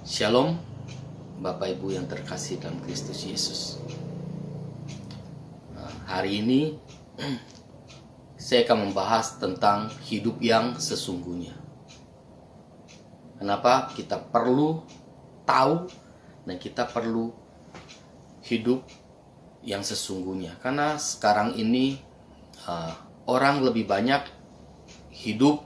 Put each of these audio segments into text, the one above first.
Shalom, Bapak Ibu yang terkasih dalam Kristus Yesus. Hari ini saya akan membahas tentang hidup yang sesungguhnya. Kenapa kita perlu tahu dan kita perlu hidup yang sesungguhnya? Karena sekarang ini orang lebih banyak hidup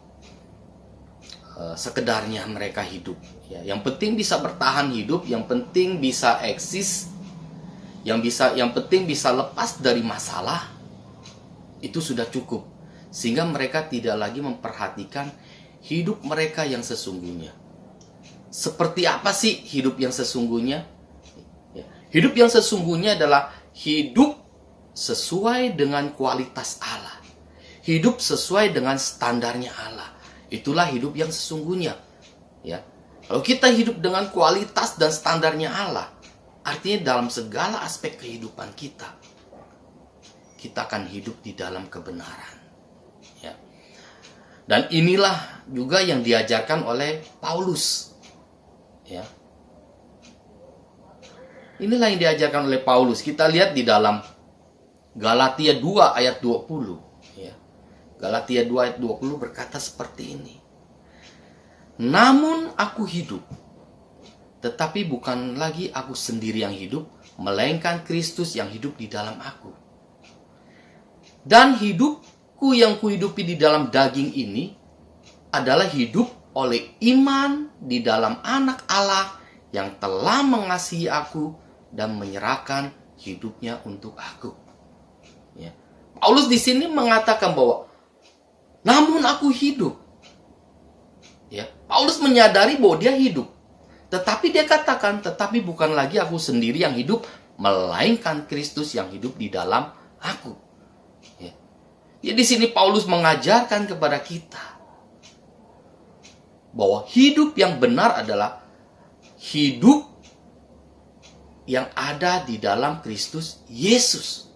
sekedarnya mereka hidup. Ya, yang penting bisa bertahan hidup, yang penting bisa eksis, yang penting bisa lepas dari masalah, itu sudah cukup. Sehingga mereka tidak lagi memperhatikan hidup mereka yang sesungguhnya. Seperti apa sih hidup yang sesungguhnya? Ya, hidup yang sesungguhnya adalah hidup sesuai dengan kualitas Allah. Hidup sesuai dengan standarnya Allah. Itulah hidup yang sesungguhnya. Ya. Kalau kita hidup dengan kualitas dan standarnya Allah, artinya dalam segala aspek kehidupan kita akan hidup di dalam kebenaran. Ya. Dan inilah juga yang diajarkan oleh Paulus. Ya. Inilah yang diajarkan oleh Paulus. Kita lihat di dalam Galatia 2 ayat 20. Ya. Galatia 2 ayat 20 berkata seperti ini. Namun aku hidup, tetapi bukan lagi aku sendiri yang hidup, melainkan Kristus yang hidup di dalam aku. Dan hidupku yang kuhidupi di dalam daging ini adalah hidup oleh iman di dalam Anak Allah yang telah mengasihi aku dan menyerahkan hidupnya untuk aku. Ya. Paulus di sini mengatakan bahwa namun aku hidup. Ya, Paulus menyadari bahwa dia hidup. Tetapi dia katakan, tetapi bukan lagi aku sendiri yang hidup, melainkan Kristus yang hidup di dalam aku. Ya. Jadi di sini Paulus mengajarkan kepada kita bahwa hidup yang benar adalah hidup yang ada di dalam Kristus Yesus.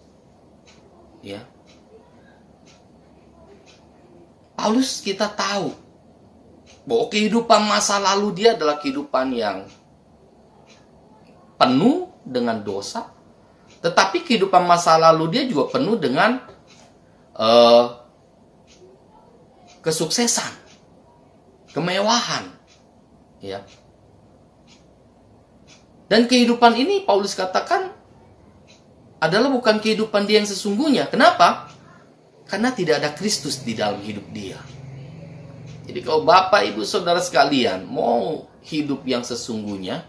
Ya. Paulus kita tahu bahwa kehidupan masa lalu dia adalah kehidupan yang penuh dengan dosa. Tetapi kehidupan masa lalu dia juga penuh dengan kesuksesan, kemewahan. Ya. Dan kehidupan ini Paulus katakan adalah bukan kehidupan dia yang sesungguhnya. Kenapa? Karena tidak ada Kristus di dalam hidup dia. Jadi kalau Bapak, Ibu, Saudara sekalian mau hidup yang sesungguhnya,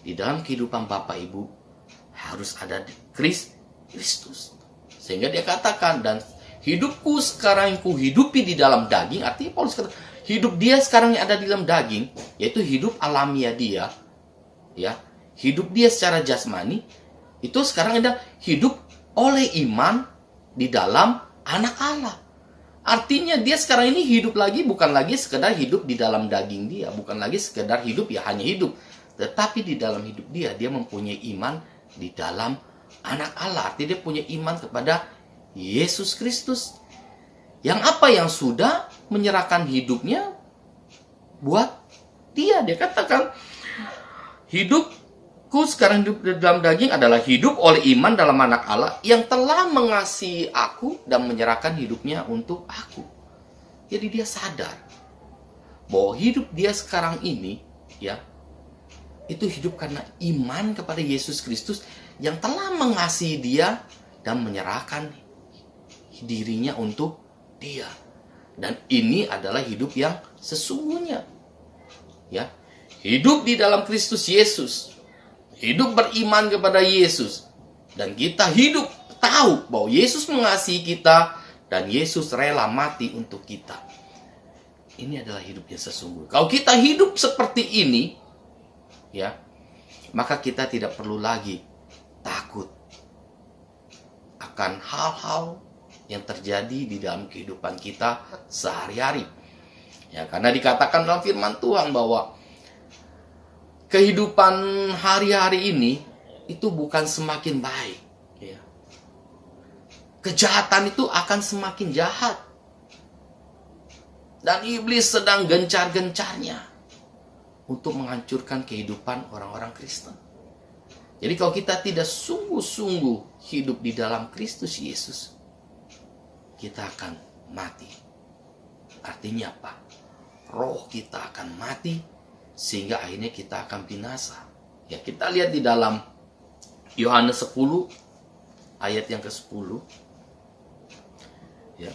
di dalam kehidupan Bapak, Ibu harus ada Kristus. Sehingga dia katakan, dan hidupku sekarang yang kuhidupi di dalam daging, artinya Paulus kata, hidup dia sekarang yang ada di dalam daging, yaitu hidup alamiah dia, ya, hidup dia secara jasmani, itu sekarang ada hidup oleh iman di dalam Anak Allah. Artinya dia sekarang ini hidup lagi bukan lagi sekedar hidup di dalam daging dia. Bukan lagi sekedar hidup ya hanya hidup. Tetapi di dalam hidup dia mempunyai iman di dalam Anak Allah. Artinya dia punya iman kepada Yesus Kristus. Yang apa yang sudah menyerahkan hidupnya buat dia. Dia katakan hidupku sekarang hidup di dalam daging adalah hidup oleh iman dalam Anak Allah yang telah mengasihi aku dan menyerahkan hidupnya untuk aku. Jadi dia sadar bahwa hidup dia sekarang ini, ya, itu hidup karena iman kepada Yesus Kristus yang telah mengasihi dia dan menyerahkan dirinya untuk dia. Dan ini adalah hidup yang sesungguhnya. Ya, hidup di dalam Kristus Yesus. Hidup beriman kepada Yesus. Dan kita hidup tahu bahwa Yesus mengasihi kita dan Yesus rela mati untuk kita. Ini adalah hidup yang sesungguhnya. Kalau kita hidup seperti ini, ya, maka kita tidak perlu lagi takut akan hal-hal yang terjadi di dalam kehidupan kita sehari-hari. Ya, karena dikatakan dalam firman Tuhan bahwa kehidupan hari-hari ini itu bukan semakin baik. Ya. Kejahatan itu akan semakin jahat. Dan iblis sedang gencar-gencarnya untuk menghancurkan kehidupan orang-orang Kristen. Jadi kalau kita tidak sungguh-sungguh hidup di dalam Kristus Yesus, kita akan mati. Artinya apa? Roh kita akan mati, sehingga akhirnya kita akan binasa. Ya, kita lihat di dalam Yohanes 10 ayat yang ke-10. Ya.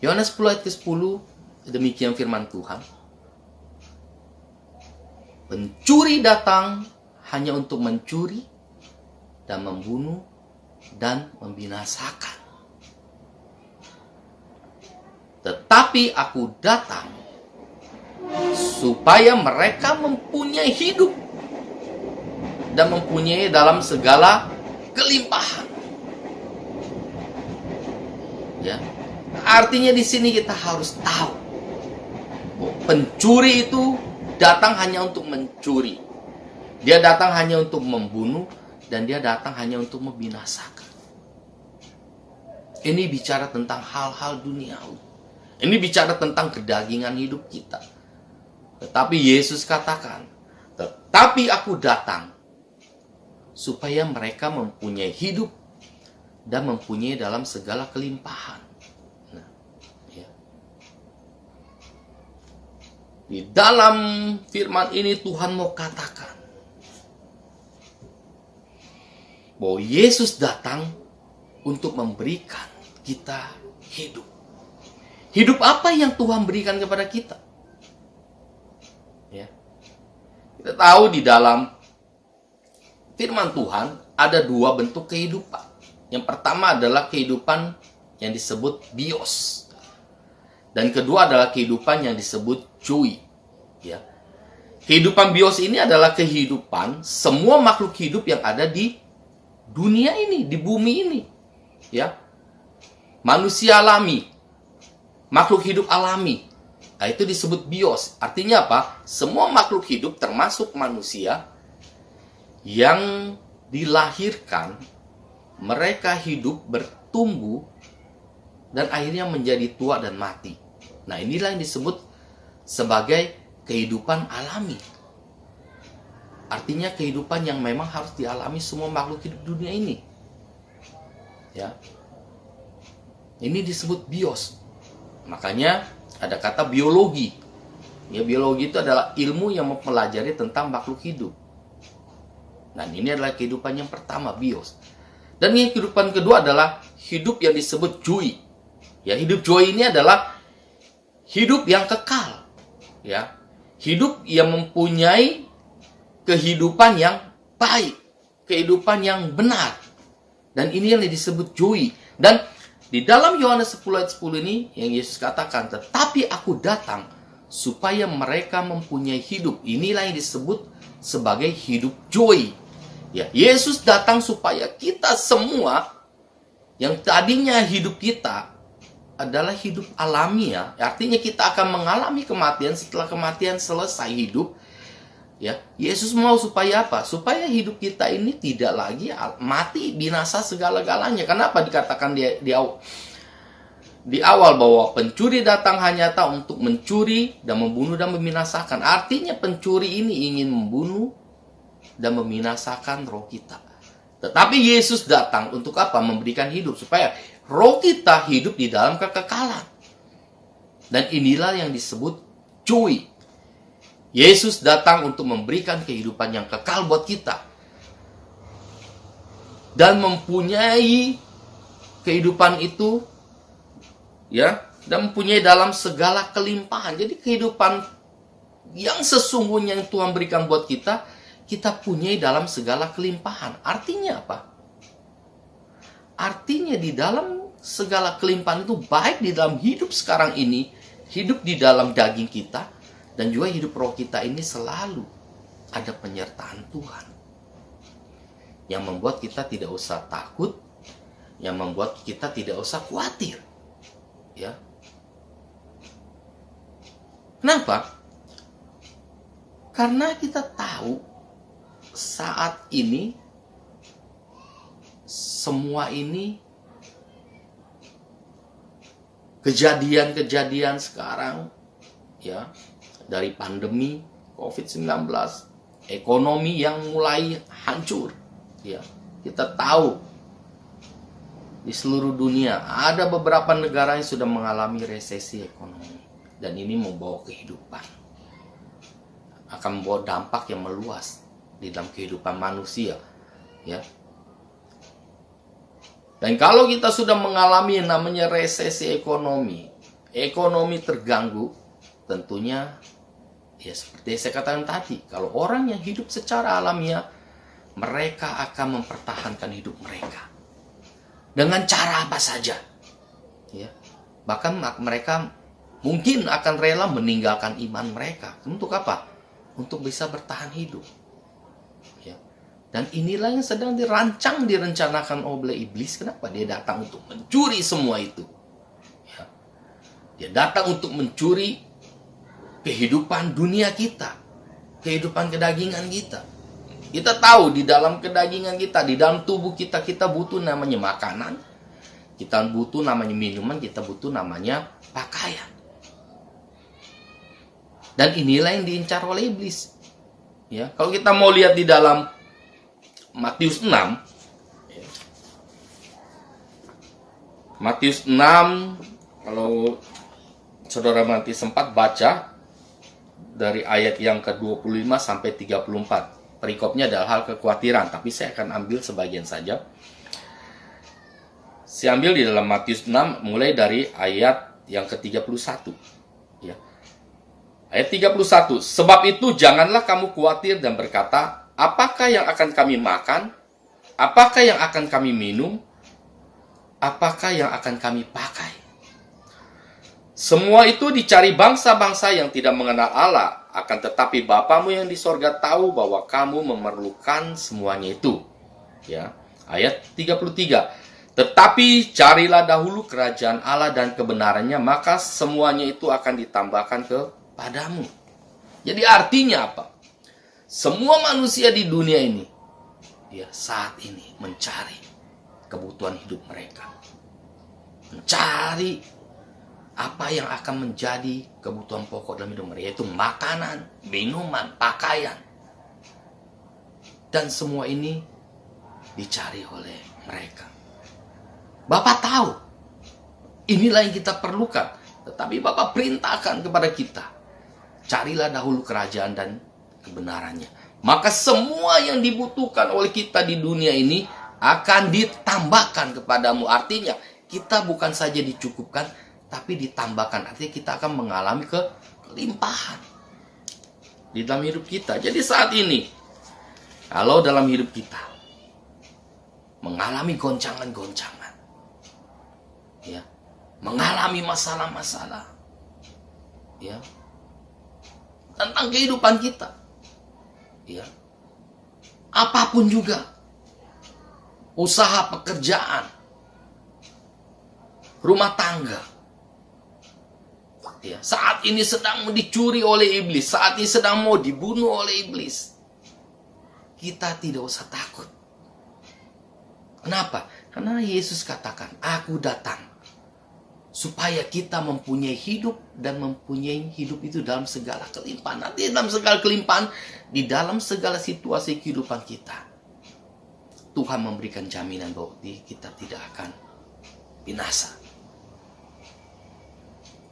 Yohanes 10 ayat ke-10, demikian firman Tuhan. Pencuri datang hanya untuk mencuri dan membunuh dan membinasakan. Tetapi aku datang supaya mereka mempunyai hidup dan mempunyai dalam segala kelimpahan. Ya. Artinya di sini kita harus tahu bahwa pencuri itu datang hanya untuk mencuri. Dia datang hanya untuk membunuh dan dia datang hanya untuk membinasakan. Ini bicara tentang hal-hal duniawi. Ini bicara tentang kedagingan hidup kita. Tetapi Yesus katakan, tetapi aku datang supaya mereka mempunyai hidup dan mempunyai dalam segala kelimpahan. Nah, ya. Di dalam firman ini Tuhan mau katakan bahwa Yesus datang untuk memberikan kita hidup. Hidup apa yang Tuhan berikan kepada kita? Ya. Kita tahu di dalam firman Tuhan ada dua bentuk kehidupan. Yang pertama adalah kehidupan yang disebut bios. Dan kedua adalah kehidupan yang disebut zoe. Ya. Kehidupan bios ini adalah kehidupan semua makhluk hidup yang ada di dunia ini, di bumi ini. Ya. Manusia alami, makhluk hidup alami. Nah, itu disebut bios. Artinya apa? Semua makhluk hidup termasuk manusia yang dilahirkan, mereka hidup, bertumbuh, dan akhirnya menjadi tua dan mati. Nah, inilah yang disebut sebagai kehidupan alami. Artinya kehidupan yang memang harus dialami semua makhluk hidup dunia ini. Ya. Ini disebut bios. Makanya ada kata biologi. Ya, biologi itu adalah ilmu yang mempelajari tentang makhluk hidup. Dan ini adalah kehidupan yang pertama, bios. Dan yang kehidupan kedua adalah hidup yang disebut zoe. Ya, hidup zoe ini adalah hidup yang kekal. Ya, hidup yang mempunyai kehidupan yang baik, kehidupan yang benar. Dan ini yang disebut zoe. Dan di dalam Yohanes 10 ayat 10 ini yang Yesus katakan, tetapi aku datang supaya mereka mempunyai hidup. Inilah yang disebut sebagai hidup zoe. Ya, Yesus datang supaya kita semua yang tadinya hidup kita adalah hidup alamiah. Artinya kita akan mengalami kematian, setelah kematian selesai hidup. Ya, Yesus mau supaya apa? Supaya hidup kita ini tidak lagi mati, binasa segala-galanya. Kenapa dikatakan di awal bahwa pencuri datang hanya untuk mencuri dan membunuh dan membinasakan. Artinya pencuri ini ingin membunuh dan membinasakan roh kita. Tetapi Yesus datang untuk apa? Memberikan hidup supaya roh kita hidup di dalam kekekalan. Dan inilah yang disebut zoe. Yesus datang untuk memberikan kehidupan yang kekal buat kita. Dan mempunyai kehidupan itu, ya, dan mempunyai dalam segala kelimpahan. Jadi kehidupan yang sesungguhnya yang Tuhan berikan buat kita, kita punyai dalam segala kelimpahan. Artinya apa? Artinya di dalam segala kelimpahan itu, baik di dalam hidup sekarang ini, hidup di dalam daging kita, dan juga hidup roh kita ini selalu ada penyertaan Tuhan. Yang membuat kita tidak usah takut, yang membuat kita tidak usah khawatir. Ya. Kenapa? Karena kita tahu saat ini semua ini kejadian-kejadian sekarang, ya, dari pandemi, COVID-19, ekonomi yang mulai hancur. Ya, kita tahu di seluruh dunia ada beberapa negara yang sudah mengalami resesi ekonomi, dan ini membawa kehidupan, akan membawa dampak yang meluas di dalam kehidupan manusia, ya. Dan kalau kita sudah mengalami yang namanya resesi ekonomi terganggu, tentunya ya seperti saya katakan tadi, kalau orang yang hidup secara alamiah, mereka akan mempertahankan hidup mereka dengan cara apa saja, ya. Bahkan mereka mungkin akan rela meninggalkan iman mereka. Untuk apa? Untuk bisa bertahan hidup, ya. Dan inilah yang sedang direncanakan oleh iblis. Kenapa? Dia datang untuk mencuri semua itu, ya. Dia datang untuk mencuri kehidupan dunia kita, kehidupan kedagingan kita. Kita tahu di dalam kedagingan kita, di dalam tubuh kita, kita butuh namanya makanan, kita butuh namanya minuman, kita butuh namanya pakaian. Dan inilah yang diincar oleh iblis, ya. Kalau kita mau lihat di dalam Matius 6, ya. Matius 6, kalau saudara nanti sempat baca dari ayat yang ke-25 sampai 34. Perikopnya adalah hal kekhawatiran, tapi saya akan ambil sebagian saja. Saya ambil di dalam Matius 6 mulai dari ayat yang ke-31, ya. Ayat 31, sebab itu janganlah kamu khawatir dan berkata, apakah yang akan kami makan? Apakah yang akan kami minum? Apakah yang akan kami pakai? Semua itu dicari bangsa-bangsa yang tidak mengenal Allah. Akan tetapi Bapamu yang di sorga tahu bahwa kamu memerlukan semuanya itu. Ya, ayat 33. Tetapi carilah dahulu kerajaan Allah dan kebenarannya, maka semuanya itu akan ditambahkan kepadamu. Jadi artinya apa? Semua manusia di dunia ini, ya, saat ini mencari kebutuhan hidup mereka. Mencari apa yang akan menjadi kebutuhan pokok dalam hidup mereka, yaitu makanan, minuman, pakaian. Dan semua ini dicari oleh mereka. Bapak tahu, inilah yang kita perlukan. Tetapi Bapak perintahkan kepada kita, carilah dahulu kerajaan dan kebenarannya. Maka semua yang dibutuhkan oleh kita di dunia ini akan ditambahkan kepadamu. Artinya, kita bukan saja dicukupkan, tapi ditambahkan. Artinya kita akan mengalami kelimpahan di dalam hidup kita. Jadi saat ini, kalau dalam hidup kita mengalami goncangan-goncangan, ya, mengalami masalah-masalah, ya, tentang kehidupan kita, ya, apapun juga, usaha, pekerjaan, rumah tangga, ya, saat ini sedang dicuri oleh iblis, saat ini sedang mau dibunuh oleh iblis, kita tidak usah takut. Kenapa? Karena Yesus katakan, aku datang supaya kita mempunyai hidup, dan mempunyai hidup itu dalam segala kelimpahan. Nanti dalam segala kelimpahan, di dalam segala situasi kehidupan kita, Tuhan memberikan jaminan bahwa kita tidak akan binasa.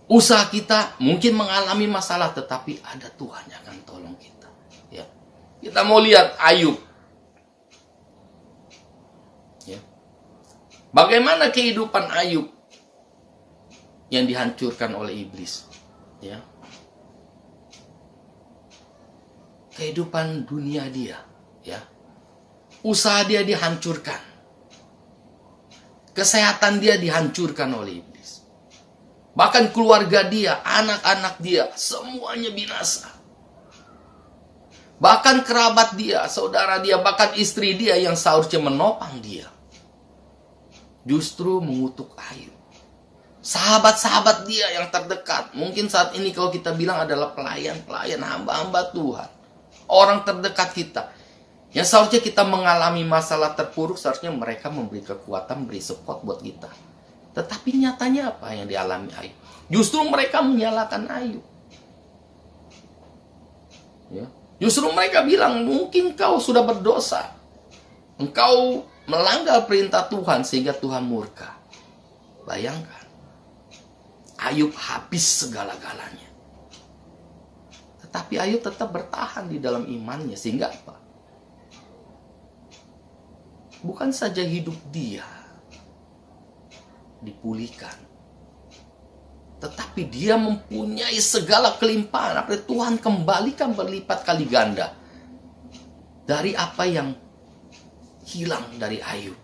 Usaha kita mungkin mengalami masalah, tetapi ada Tuhan yang akan tolong kita. Ya. Kita mau lihat Ayub. Ya. Bagaimana kehidupan Ayub yang dihancurkan oleh iblis. Ya. Kehidupan dunia dia, ya. Usaha dia dihancurkan. Kesehatan dia dihancurkan oleh iblis. Bahkan keluarga dia, anak-anak dia, semuanya binasa. Bahkan kerabat dia, saudara dia, bahkan istri dia yang seharusnya menopang dia, justru mengutuk Ayub. Sahabat-sahabat dia yang terdekat, mungkin saat ini kalau kita bilang adalah pelayan-pelayan, hamba-hamba Tuhan, orang terdekat kita, yang seharusnya kita mengalami masalah terpuruk, seharusnya mereka memberi kekuatan, memberi support buat kita. Tetapi nyatanya apa yang dialami Ayub? Justru mereka menyalahkan Ayub. Ya. Justru mereka bilang, mungkin kau sudah berdosa. Engkau melanggar perintah Tuhan sehingga Tuhan murka. Bayangkan. Ayub habis segala-galanya. Tetapi Ayub tetap bertahan di dalam imannya. Sehingga apa? Bukan saja hidup dia dipulihkan, tetapi dia mempunyai segala kelimpahan. Apa Tuhan kembalikan berlipat kali ganda dari apa yang hilang dari Ayub.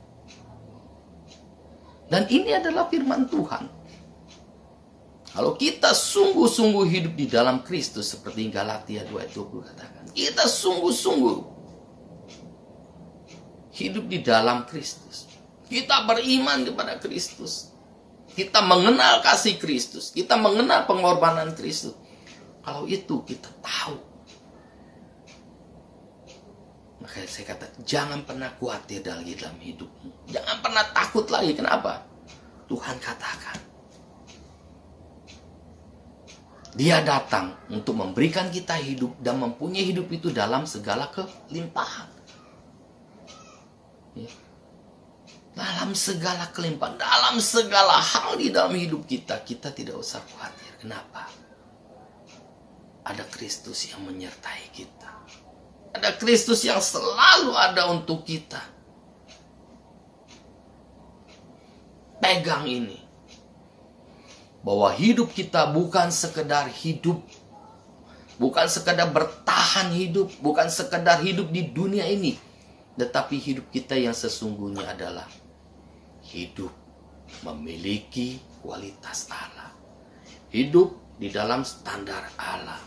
Dan ini adalah firman Tuhan. Kalau kita sungguh-sungguh hidup di dalam Kristus, seperti Galatia 2:20 katakan, kita sungguh-sungguh hidup di dalam Kristus. Kita beriman kepada Kristus. Kita mengenal kasih Kristus. Kita mengenal pengorbanan Kristus. Kalau itu kita tahu. Makanya saya kata, jangan pernah khawatir lagi dalam hidupmu. Jangan pernah takut lagi. Kenapa? Tuhan katakan, Dia datang untuk memberikan kita hidup dan mempunyai hidup itu dalam segala kelimpahan. Ya. Dalam segala kelimpahan, dalam segala hal di dalam hidup kita, kita tidak usah khawatir. Kenapa? Ada Kristus yang menyertai kita. Ada Kristus yang selalu ada untuk kita. Pegang ini. Bahwa hidup kita bukan sekedar hidup. Bukan sekedar bertahan hidup. Bukan sekedar hidup di dunia ini. Tetapi hidup kita yang sesungguhnya adalah hidup memiliki kualitas Allah. Hidup di dalam standar Allah.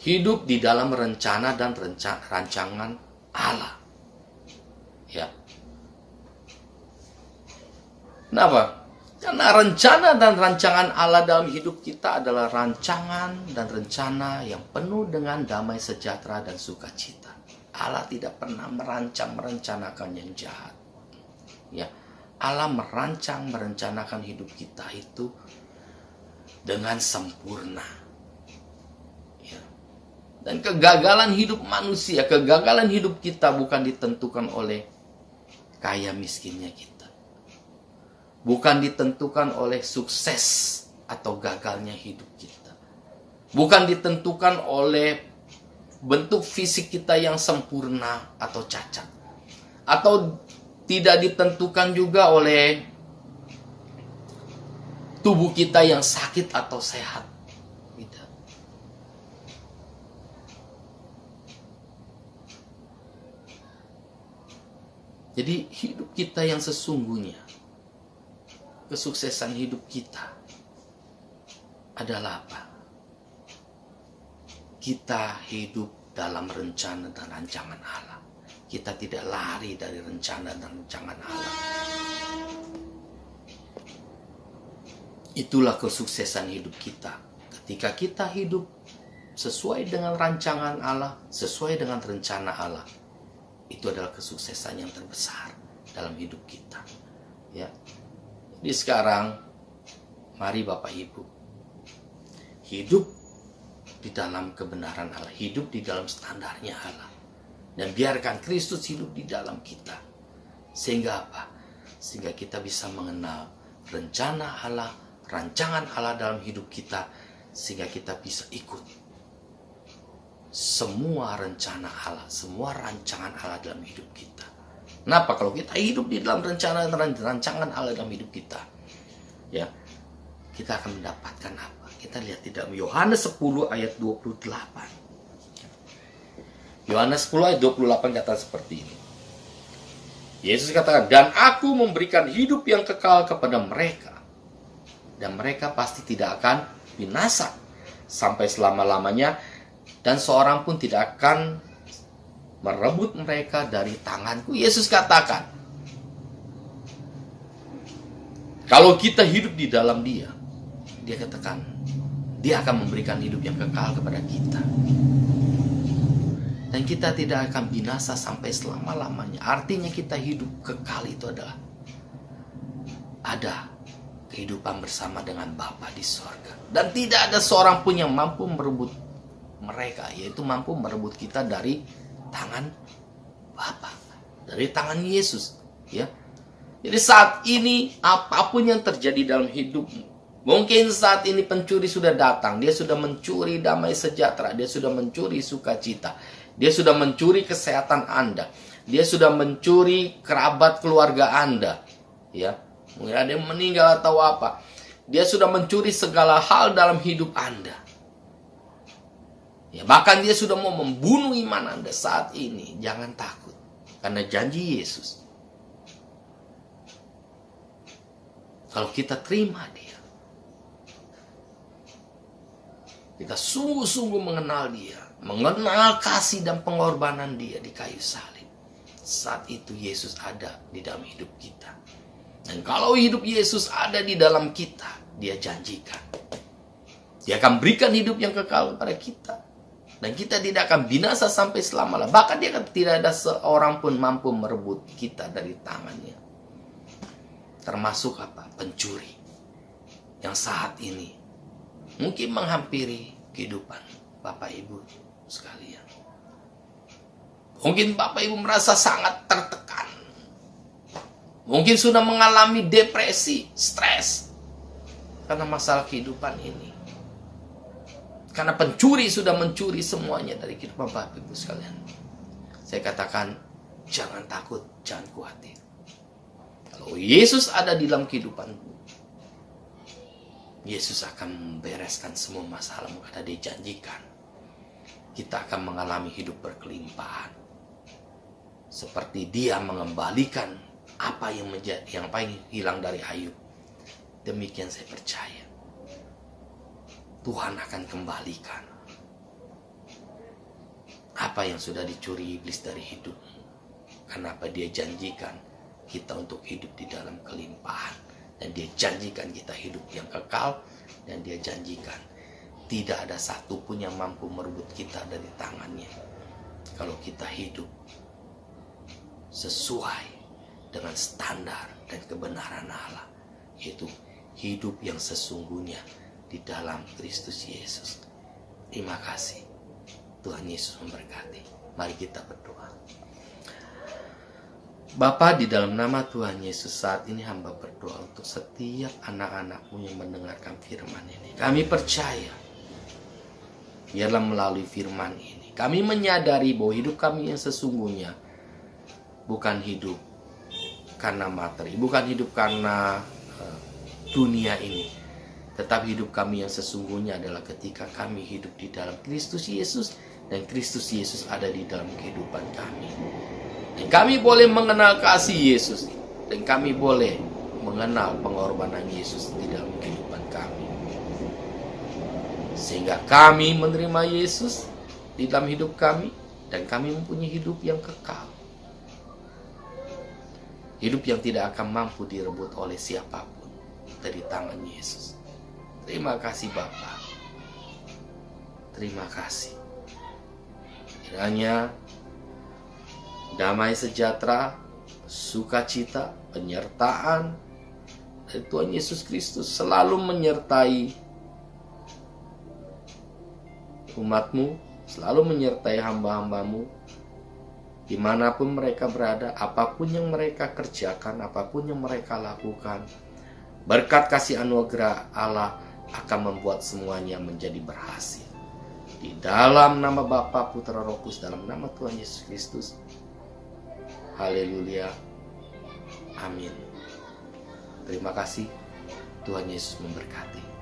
Hidup di dalam rencana dan rancangan Allah. Ya. Kenapa? Karena rencana dan rancangan Allah dalam hidup kita adalah rancangan dan rencana yang penuh dengan damai sejahtera dan sukacita. Allah tidak pernah merencanakan yang jahat. Ya. Allah merencanakan hidup kita itu dengan sempurna. Ya. Dan kegagalan hidup manusia, kegagalan hidup kita bukan ditentukan oleh kaya miskinnya kita. Bukan ditentukan oleh sukses atau gagalnya hidup kita. Bukan ditentukan oleh bentuk fisik kita yang sempurna atau cacat. Atau tidak ditentukan juga oleh tubuh kita yang sakit atau sehat. Tidak. Jadi hidup kita yang sesungguhnya, kesuksesan hidup kita adalah apa? Kita hidup dalam rencana dan rancangan Allah. Kita tidak lari dari rencana dan rancangan Allah. Itulah kesuksesan hidup kita. Ketika kita hidup sesuai dengan rancangan Allah, sesuai dengan rencana Allah, itu adalah kesuksesan yang terbesar dalam hidup kita. Ya. Jadi sekarang, mari Bapak Ibu, hidup di dalam kebenaran Allah, hidup di dalam standarnya Allah. Dan biarkan Kristus hidup di dalam kita. Sehingga apa? Sehingga kita bisa mengenal rencana Allah, rancangan Allah dalam hidup kita. Sehingga kita bisa ikut semua rencana Allah, semua rancangan Allah dalam hidup kita. Kenapa? Kalau kita hidup di dalam rencana dan rancangan Allah dalam hidup kita, ya, kita akan mendapatkan apa? Kita lihat di dalam Yohanes 10 ayat 28. Yohanes 10 ayat 28 kata seperti ini. Yesus katakan, dan aku memberikan hidup yang kekal kepada mereka. Dan mereka pasti tidak akan binasa sampai selama-lamanya. Dan seorang pun tidak akan merebut mereka dari tanganku. Yesus katakan, kalau kita hidup di dalam Dia, Dia katakan, Dia akan memberikan hidup yang kekal kepada kita. Dan kita tidak akan binasa sampai selama-lamanya. Artinya kita hidup kekal itu adalah ada kehidupan bersama dengan Bapa di sorga. Dan tidak ada seorang pun yang mampu merebut mereka, yaitu mampu merebut kita dari tangan Bapa, dari tangan Yesus, ya. Jadi saat ini apapun yang terjadi dalam hidupmu, mungkin saat ini pencuri sudah datang, dia sudah mencuri damai sejahtera, dia sudah mencuri sukacita, dia sudah mencuri kesehatan Anda, dia sudah mencuri kerabat keluarga Anda, ya. Mungkin ada yang meninggal atau apa. Dia sudah mencuri segala hal dalam hidup Anda. Ya, bahkan dia sudah mau membunuh iman Anda saat ini. Jangan takut, karena janji Yesus, kalau kita terima dia, kita sungguh-sungguh mengenal dia, mengenal kasih dan pengorbanan dia di kayu salib, saat itu Yesus ada di dalam hidup kita. Dan kalau hidup Yesus ada di dalam kita, dia janjikan, dia akan berikan hidup yang kekal kepada kita. Dan kita tidak akan binasa sampai selama-lamanya. Bahkan dia akan tidak ada seorang pun mampu merebut kita dari tangannya. Termasuk apa? Pencuri. Yang saat ini mungkin menghampiri kehidupan Bapak Ibu sekalian. Mungkin Bapak Ibu merasa sangat tertekan. Mungkin sudah mengalami depresi, stres, karena masalah kehidupan ini. Karena pencuri sudah mencuri semuanya dari kehidupan Bapak Ibu sekalian. Saya katakan, jangan takut, jangan khawatir. Kalau Yesus ada di dalam kehidupanmu, Yesus akan membereskan semua masalahmu, karena dia janjikan kita akan mengalami hidup berkelimpahan. Seperti dia mengembalikan apa yang hilang dari Ayub. Demikian saya percaya, Tuhan akan kembalikan apa yang sudah dicuri iblis dari hidupmu. Kenapa dia janjikan kita untuk hidup di dalam kelimpahan. Dan dia janjikan kita hidup yang kekal. Dan dia janjikan tidak ada satupun yang mampu merebut kita dari tangannya. Kalau kita hidup sesuai dengan standar dan kebenaran Allah, yaitu hidup yang sesungguhnya di dalam Kristus Yesus. Terima kasih. Tuhan Yesus memberkati. Mari kita berdoa. Bapa, di dalam nama Tuhan Yesus, saat ini hamba berdoa untuk setiap anak-anak-Mu yang mendengarkan firman ini. Kami percaya, biarlah melalui firman ini, kami menyadari bahwa hidup kami yang sesungguhnya bukan hidup karena materi, bukan hidup karena dunia ini. Tetapi hidup kami yang sesungguhnya adalah ketika kami hidup di dalam Kristus Yesus, dan Kristus Yesus ada di dalam kehidupan kami. Dan kami boleh mengenal kasih Yesus, dan kami boleh mengenal pengorbanan Yesus di dalam kehidupan kami. Sehingga kami menerima Yesus di dalam hidup kami, dan kami mempunyai hidup yang kekal. Hidup yang tidak akan mampu direbut oleh siapapun dari tangan Yesus. Terima kasih Bapa. Terima kasih. Kiranya damai sejahtera, sukacita, penyertaan dari Tuhan Yesus Kristus selalu menyertai umat-Mu, selalu menyertai hamba-hamba-Mu, dimanapun mereka berada, apapun yang mereka kerjakan, apapun yang mereka lakukan. Berkat kasih anugerah Allah akan membuat semuanya menjadi berhasil. Di dalam nama Bapa, Putra, Roh Kudus, dalam nama Tuhan Yesus Kristus. Haleluya. Amin. Terima kasih. Tuhan Yesus memberkati.